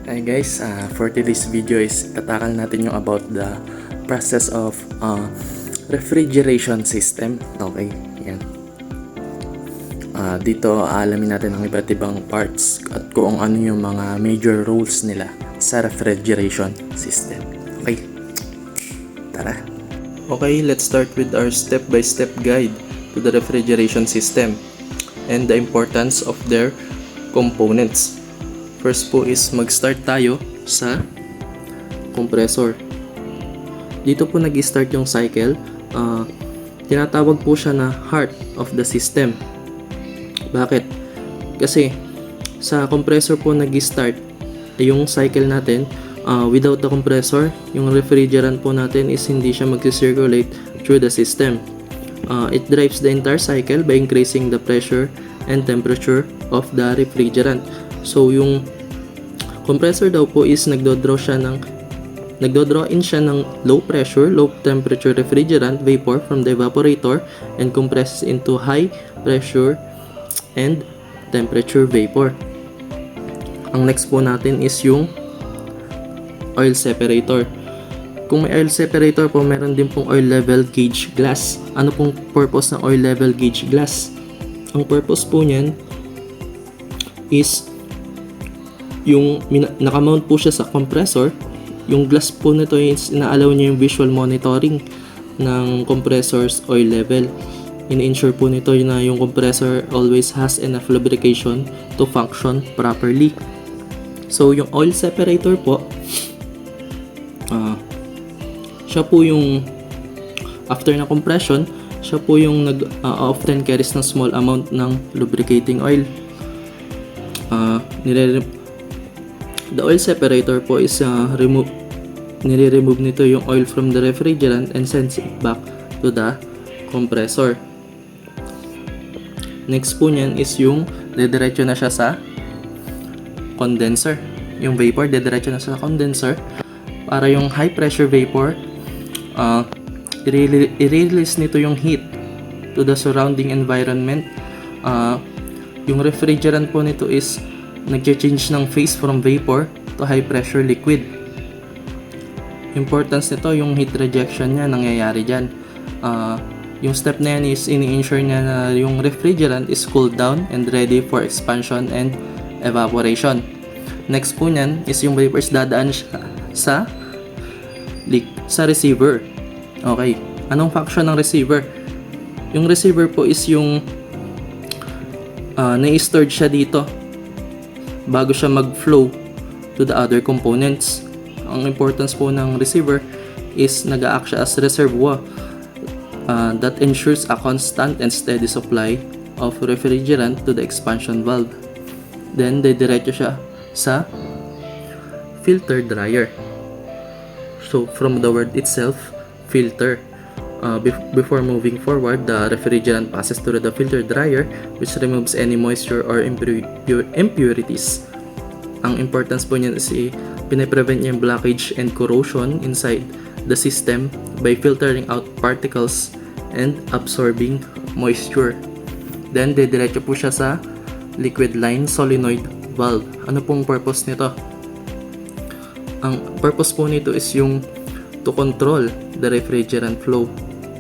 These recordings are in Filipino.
Hi guys, for today's video is tatakal natin yung about the process of refrigeration system. Okay, yan. Dito alamin natin ang iba't ibang parts at kung ano yung mga major roles nila sa refrigeration system. Okay, tara. Okay, let's start with our step-by-step guide to the refrigeration system and the importance of their components. First po is mag-start tayo sa compressor. Dito po nag-start yung cycle. Tinatawag po siya na heart of the system. Bakit? Kasi sa compressor po nag-start yung cycle natin. Without the compressor, yung refrigerant po natin is hindi siya mag-circulate through the system. It drives the entire cycle by increasing the pressure and temperature of the refrigerant. So yung compressor daw po is nagdo-draw in siya ng low pressure, low temperature refrigerant vapor from the evaporator and compresses into high pressure and temperature vapor. Ang next po natin is yung oil separator. Kung may oil separator po, meron din pong oil level gauge glass. Ano pong purpose ng oil level gauge glass? Ang purpose po niyan is yung nakamount po siya sa compressor. Yung glass po nito is inaalaw niya yung visual monitoring ng compressor's oil level. In-ensure po nito na yung compressor always has enough lubrication to function properly. So yung oil separator po, siya po yung after na compression, siya po yung often carries ng small amount ng lubricating oil. The oil separator po is nire-remove nito yung oil from the refrigerant and sends it back to the compressor. Next po niyan is yung dediretso na siya sa condenser. Yung vapor dediretso na sa condenser para yung high pressure vapor i-release nito yung heat to the surrounding environment. Yung refrigerant po nito is nag-change ng phase from vapor to high pressure liquid. Importance nito, yung heat rejection niya nangyayari dyan. Yung step na yan is ini-ensure niya na yung refrigerant is cooled down and ready for expansion and evaporation. Next po niyan is yung vapors dadaan sa receiver. Okay, anong function ng receiver? Yung receiver po is yung na-stored siya dito bago siya mag-flow to the other components. Ang importance po ng receiver is nag-a-act siya as reservoir that ensures a constant and steady supply of refrigerant to the expansion valve. Then, didiretso siya sa filter dryer. So, from the word itself, filter. Before moving forward, the refrigerant passes through the filter dryer which removes any moisture or impurities. Ang importance po niyan is pinaprevent niya yung blockage and corrosion inside the system by filtering out particles and absorbing moisture. Then, dediretso po siya sa liquid line solenoid valve. Ano pong purpose nito? Ang purpose po nito is yung to control the refrigerant flow,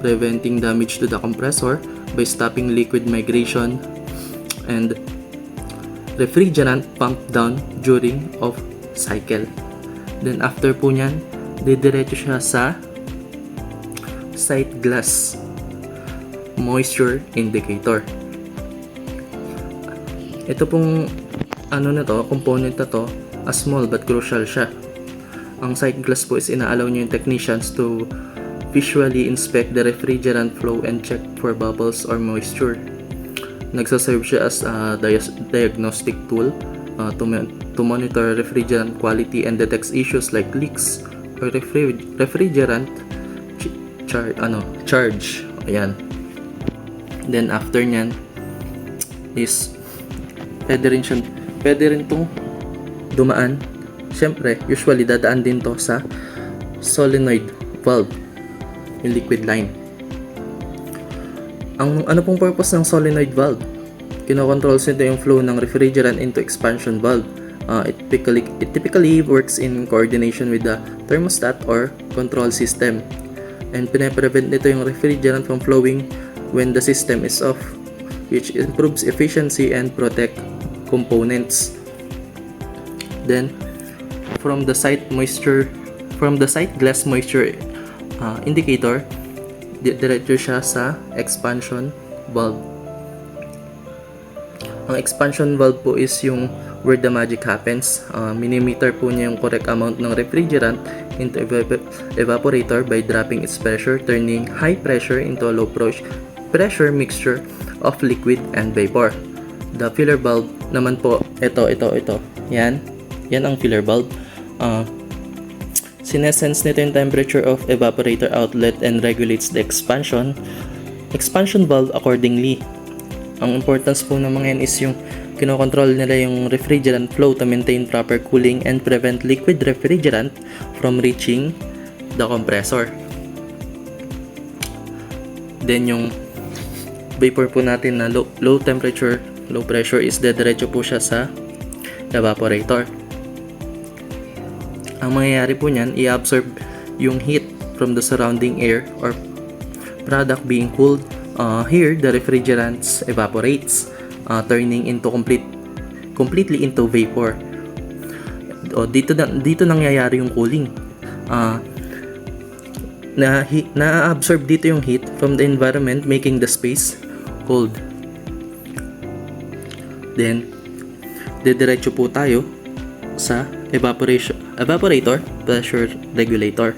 preventing damage to the compressor by stopping liquid migration and refrigerant pump down during off cycle. Then after po niyan, didiretso siya sa sight glass moisture indicator. Ito pong component na to, small but crucial siya. Ang sight glass po is inaalaw niyo yung technicians to visually inspect the refrigerant flow and check for bubbles or moisture. Nagsaserve siya as a diagnostic tool to monitor refrigerant quality and detects issues like leaks or refrigerant charge. Ayan. Then after nyan is pwede rin tong dumaan. Siyempre, usually dadaan din to sa solenoid valve, yung liquid line. Ano pong purpose ng solenoid valve? Kinokontrol nito yung flow ng refrigerant into expansion valve It typically works in coordination with the thermostat or control system. And pinaprevent nito yung refrigerant from flowing when the system is off, which improves efficiency and protect components. Then, from the site glass moisture indicator, diretso siya sa expansion valve. Ang expansion valve po is yung where the magic happens. Minimeter po niya yung correct amount ng refrigerant into evaporator by dropping its pressure, turning high pressure into a low pressure mixture of liquid and vapor. The filler valve naman po, ito. Yan ang filler valve. Sinesense nito yung temperature of evaporator outlet and regulates the expansion valve accordingly. Ang importance po ng mga yan is yung kinokontrol nila yung refrigerant flow to maintain proper cooling and prevent liquid refrigerant from reaching the compressor. Then yung vapor po natin na low pressure is diretso po siya sa evaporator. Ang mangyayari po niyan, i-absorb yung heat from the surrounding air or product being cooled. Here, the refrigerants evaporates, turning into completely into vapor. Dito nangyayari yung cooling. Na-absorb dito yung heat from the environment, making the space cold. Then, didiretso po tayo sa evaporator pressure regulator.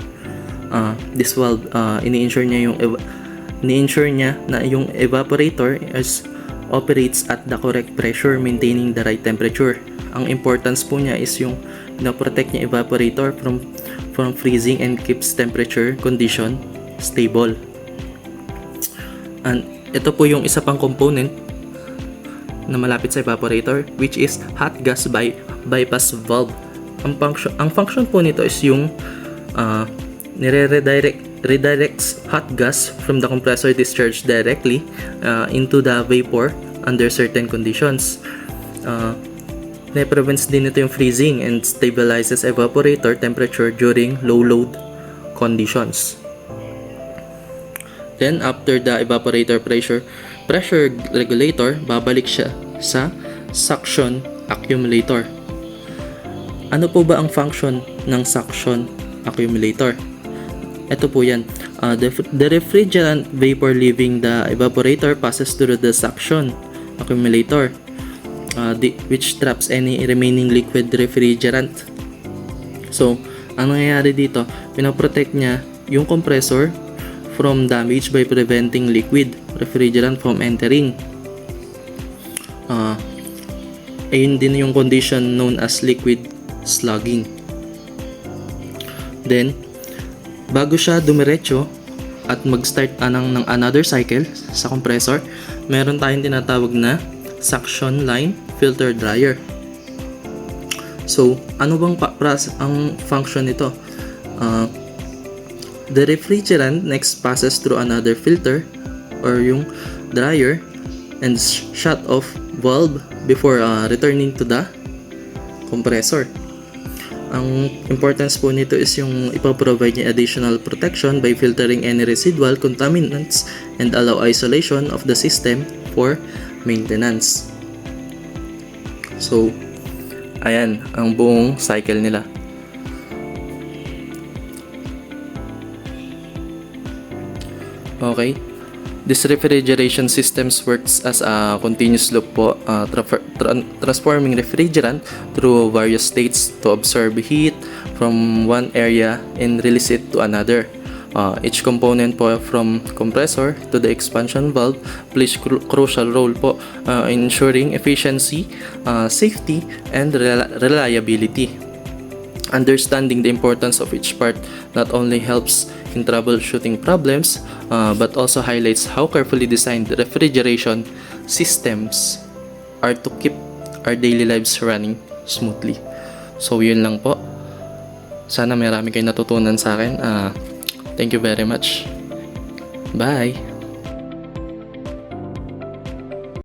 This valve, ini-ensure niya na yung evaporator operates at the correct pressure, maintaining the right temperature. Ang importance po niya is yung na-protect niya evaporator from freezing and keeps temperature condition stable. And ito po yung isa pang component na malapit sa evaporator, which is hot gas bypass valve. Ang function po nito is yung redirects hot gas from the compressor discharge directly into the vapor under certain conditions. Prevents din ito yung freezing and stabilizes evaporator temperature during low load conditions. Then after the evaporator pressure regulator, babalik siya sa suction accumulator. Ano po ba ang function ng suction accumulator? Ito po yan. The refrigerant vapor leaving the evaporator passes through the suction accumulator, which traps any remaining liquid refrigerant. So, ang nangyayari dito, pinaprotect niya yung compressor from damage by preventing liquid refrigerant from entering. Ayun din yung condition known as liquid slugging. Then, bago siya dumiretso at mag-start ng another cycle sa compressor, meron tayong tinatawag na suction line filter dryer. So, ano bang ang function nito? The refrigerant next passes through another filter or yung dryer and shut off valve before returning to the compressor. Ang importance po nito is yung ipoprovide niya additional protection by filtering any residual contaminants and allow isolation of the system for maintenance. So, ayan ang buong cycle nila. Okay. This refrigeration systems works as a continuous loop po, transforming refrigerant through various states to absorb heat from one area and release it to another. Each component po from compressor to the expansion valve plays crucial role po in ensuring efficiency, safety, and reliability. Understanding the importance of each part not only helps in troubleshooting problems, but also highlights how carefully designed refrigeration systems are to keep our daily lives running smoothly. So yun lang po. Sana marami kayong natutunan sa akin. Thank you very much. Bye!